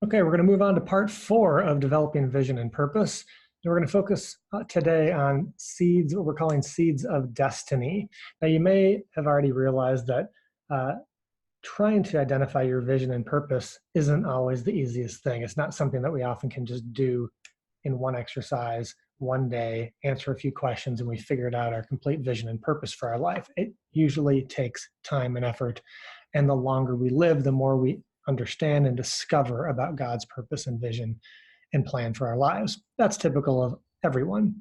Okay, we're going to move on to part 4 of developing vision and purpose. And we're going to focus today on seeds, what we're calling seeds of destiny. Now, you may have already realized that trying to identify your vision and purpose isn't always the easiest thing. It's not something that we often can just do in one exercise, one day, answer a few questions, and we figured out our complete vision and purpose for our life. It usually takes time and effort. And the longer we live, the more we understand and discover about God's purpose and vision and plan for our lives. That's typical of everyone.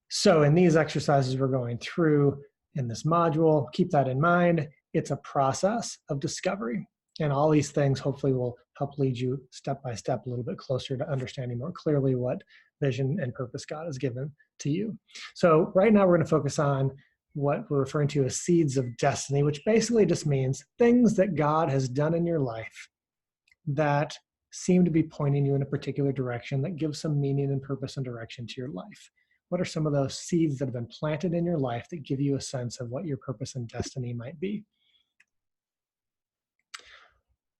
So in these exercises we're going through in this module, keep that in mind. It's a process of discovery. And all these things hopefully will help lead you step by step a little bit closer to understanding more clearly what vision and purpose God has given to you. So right now we're going to focus on what we're referring to as seeds of destiny, which basically just means things that God has done in your life that seem to be pointing you in a particular direction, that give some meaning and purpose and direction to your life. What are some of those seeds that have been planted in your life that give you a sense of what your purpose and destiny might be?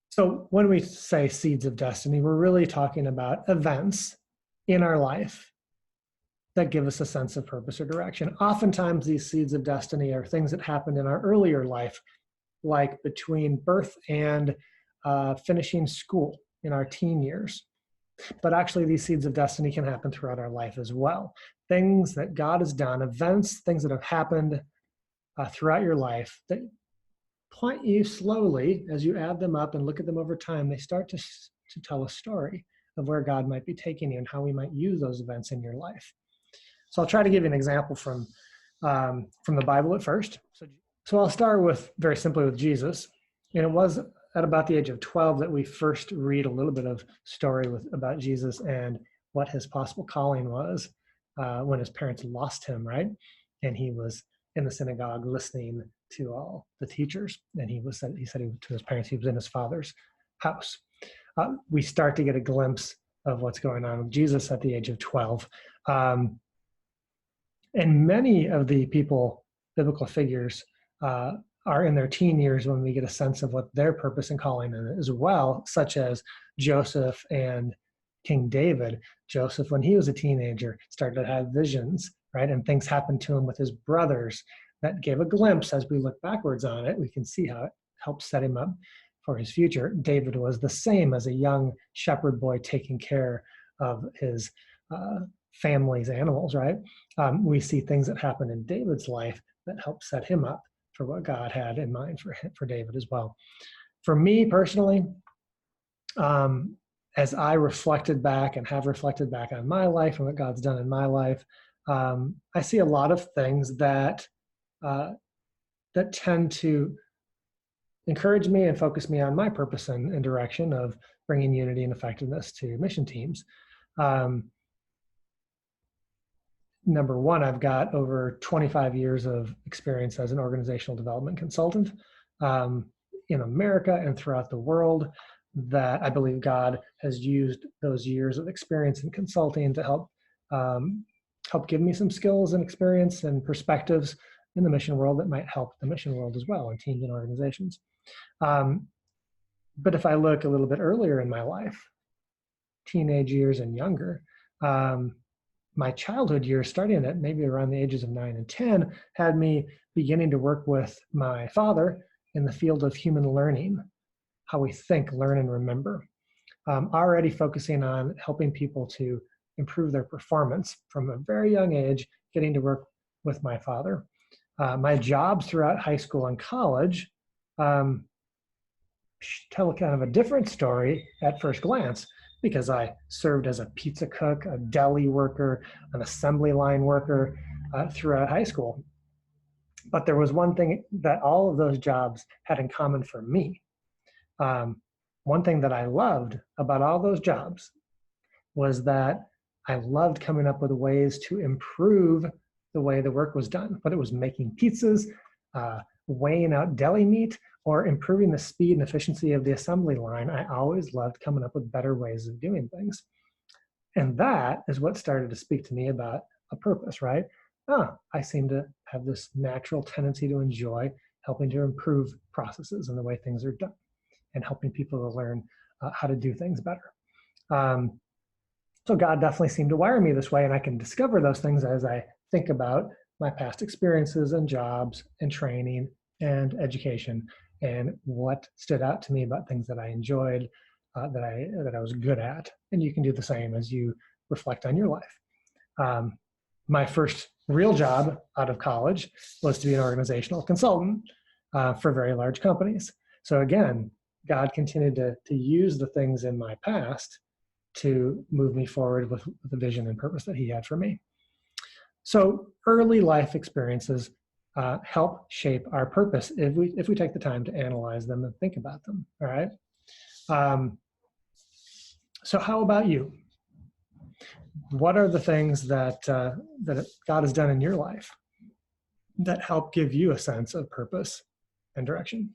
So when we say seeds of destiny, we're really talking about events in our life that give us a sense of purpose or direction. Oftentimes, these seeds of destiny are things that happened in our earlier life, like between birth and finishing school in our teen years. But actually, these seeds of destiny can happen throughout our life as well. Things that God has done, events, things that have happened throughout your life that point you slowly, as you add them up and look at them over time, they start to tell a story of where God might be taking you and how we might use those events in your life. So I'll try to give you an example from the Bible at first. So I'll start with, very simply, with Jesus. And it was at about the age of 12 that we first read a little bit of story about Jesus and what his possible calling was when his parents lost him, right? And he was in the synagogue listening to all the teachers. And he said to his parents he was in his father's house. We start to get a glimpse of what's going on with Jesus at the age of 12. And many of the biblical figures, are in their teen years when we get a sense of what their purpose and calling is as well, such as Joseph and King David. Joseph, when he was a teenager, started to have visions, right? And things happened to him with his brothers that gave a glimpse. As we look backwards on it, we can see how it helped set him up for his future. David was the same as a young shepherd boy taking care of his family's animals, right? We see things that happen in David's life that help set him up for what God had in mind for David as well. For me personally, as I reflected back and have reflected back on my life and what God's done in my life, I see a lot of things that tend to encourage me and focus me on my purpose and direction of bringing unity and effectiveness to mission teams. Number one, I've got over 25 years of experience as an organizational development consultant in America and throughout the world, that I believe God has used those years of experience in consulting to help give me some skills and experience and perspectives in the mission world that might help the mission world as well, in teams and organizations. But if I look a little bit earlier in my life, teenage years and younger, my childhood years, starting at maybe around the ages of 9 and 10, had me beginning to work with my father in the field of human learning, how we think, learn, and remember. Already focusing on helping people to improve their performance from a very young age, getting to work with my father. My jobs throughout high school and college tell kind of a different story at first glance, because I served as a pizza cook, a deli worker, an assembly line worker throughout high school. But there was one thing that all of those jobs had in common for me. One thing that I loved about all those jobs was that I loved coming up with ways to improve the way the work was done, whether it was making pizzas, weighing out deli meat, or improving the speed and efficiency of the assembly line. I always loved coming up with better ways of doing things. And that is what started to speak to me about a purpose, right? I seem to have this natural tendency to enjoy helping to improve processes and the way things are done, and helping people to learn how to do things better. So God definitely seemed to wire me this way, and I can discover those things as I think about my past experiences and jobs and training and education, and what stood out to me about things that I enjoyed, that I was good at. And you can do the same as you reflect on your life. My first real job out of college was to be an organizational consultant for very large companies. So again, God continued to use the things in my past to move me forward with the vision and purpose that he had for me. So early life experiences help shape our purpose if we take the time to analyze them and think about them. All right. So how about you? What are the things that that God has done in your life that help give you a sense of purpose and direction?